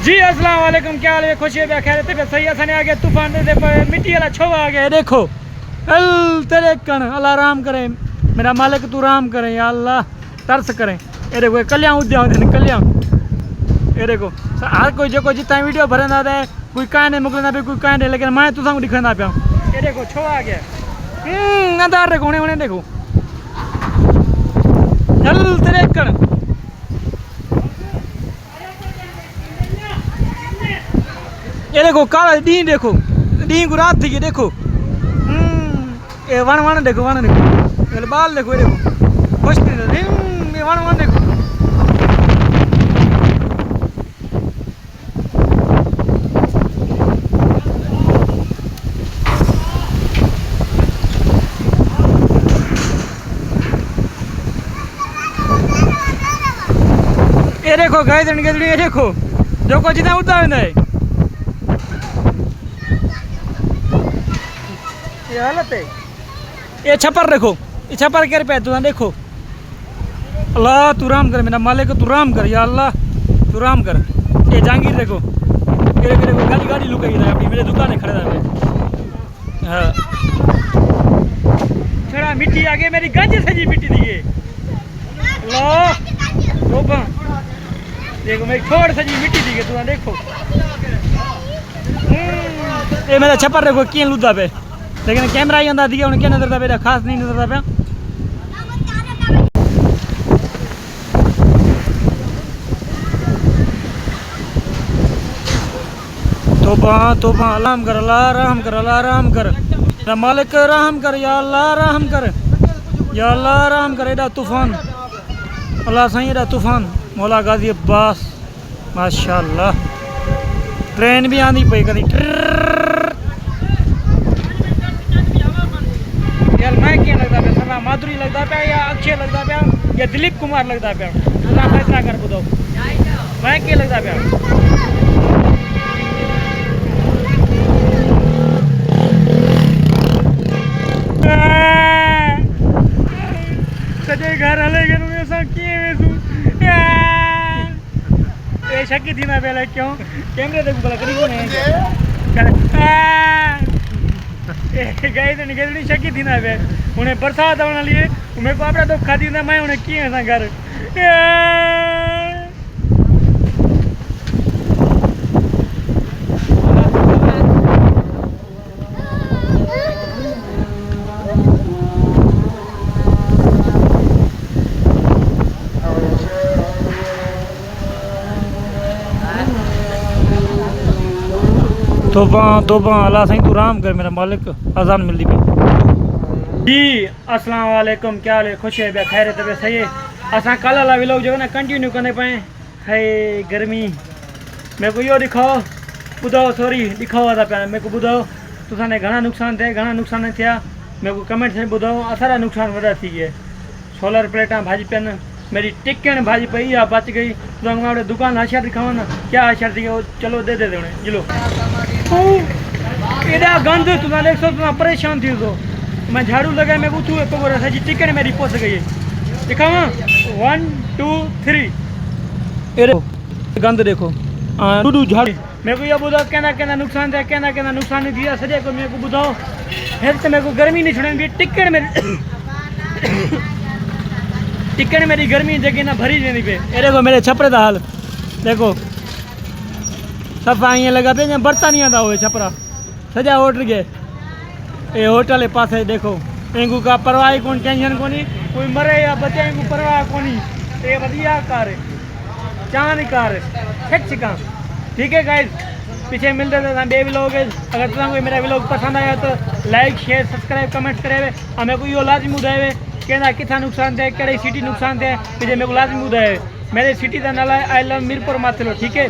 जी अस्सलाम वालेकुम, क्या हाल है? खुशी है, खैर है, सही है। आगे तूफान मिट्टी वाला छो आ गया, देखो अल तेरे कण अल्लाह राम करे, मेरा मालिक तू राम करे या अल्लाह, तरस करें। ये देखो कल्याण उद्या होते कल्याण, ये देखो हर कोई जो जितना वीडियो भरंदा है, कोई कहीं नहीं मोकलंदा पे, कोई कहीं नहीं, लेकिन मैं तुसा दिखंदा पिया। ये देखो छो आ गया, अंदार देखो उन्हें देखो चल तेरे कण। ये देखो काला डी, देखो डी को रात थी, देखो ये वन देखो, वन देखो, ये बाल देखो, ये देखो खुश ये वन देखो। ये देखो गाय गजड़ी, ये देखो जो को जितना उतार है, ये हालत है। ये छपर देखो, ये छपर कर पे तू देखो, अल्लाह तू राम कर, मेरा मालिक तू राम कर या अल्लाह तू राम कर। ये जहांगीर देखो, ये देखो गाड़ी गाड़ी लुकाई है अपनी, मेरे दुकान खड़े था। हाँ छड़ा मिट्टी आगे मेरी गंज सजी मिट्टी दी है, अल्लाह तोबा देखो मेरी छोड़ सजी मिट्टी दी है, तू देखो ये मेरा छपर देखो किए लुदा पे, लेकिन कैमरा ही अंदा दिया, क्या नजरता पे, खास नहीं नजरता पे। तोबा तोबा अल्लाह कर, अल्लाह रहम कर, अल्लाह रहम कर, या मालिक रहम कर या अल्लाह रहम कर या अल्लाह रहम कर। एडा तूफान अल्लाह साईं, एडा तूफान मौला गाजी अब्बास माशाअल्लाह। ट्रेन भी आंदी पई कदी यार, मैं क्या लगता पे, सना माधुरी लगता पे या अक्षय लगता पे या दिलीप कुमार लगता पे, तुझा फैसला कर बुदो मैं क्या लगता पे। सजे घर हले गए सा किए वेसू ए शकी थी ना पहले, क्यों कैमरे देखो भला करी कौन है ए गए तो निकल शकी थी ना पे, उन्हें बरसात आने लिए मेरे को अपना तो खाती ना, मैं उन्हें किए ना घर। तोबा तोबा अल्लाह साईं तू राम कर, मेरा मालिक अजान मिलती पी। जी अस्सलाम वालेकुम, क्या हाल है? खुश है, खैर है, तबीयत सही है। असा कल वाला व्लॉग जो है ना कंटिन्यू करने पाए है, गर्मी मेरे को यो दिखाओ बुधाओ, सॉरी दिखाओ था पे, मेरे को बुधाओ तुसा ने घना नुकसान थे, घना नुकसान थिया, मेरे को कमेंट से बुधाओ असारा नुकसान वड़ा थी गए। सोलर प्लेटा भाजी पेन मेरी टिकन भाजी पई या बच गई, तो दुकान आशियार दिखाओ ना, क्या आशियार थी वो, चलो दे दे उन्हें जिलो एडा गंद तुम देख सो, तुम परेशान थी तो मैं झाड़ू लगा, मैं उठू तो बोला सजी टिकट मेरी पहुंच गई है। दिखावा 1 2 3, ये गंद देखो डूडू झाड़ू। मेरे को ये बुधाओ कहना नुकसान दिया, कहना नुकसान नहीं दिया सजे को, मेरे को बुधाओ हेल्थ मेरे को गर्मी नहीं छोड़ेंगी, टिकट मेरी टिकट मेरी गर्मी जगह ना भरी देनी पे। ये देखो मेरे छपरे का हाल देखो, सफा ये लगा पे बरता नहीं आता हुए छपरा सजा होटल गए, ये होटल है पास है देखो, इनको का परवाह कौन, टेंशन को नहीं, कोई मरे या बचे इनको परवाह को नहीं, ये बढ़िया कार है, चांद कार है, छिका ठीक है गाइस। पीछे मिलते थे बे व्लॉग, अगर तुम्हें मेरा व्लॉग पसंद आया तो लाइक शेयर सब्सक्राइब कमेंट करे, हमें को यो लाजमी बुधाए कहना कितना नुकसान थे, कड़ी सिटी नुकसान थे, पीछे मेरे को लाजमी बुधाए। मेरे सिटी का नाला आई लव मीरपुर माथलो, ठीक है।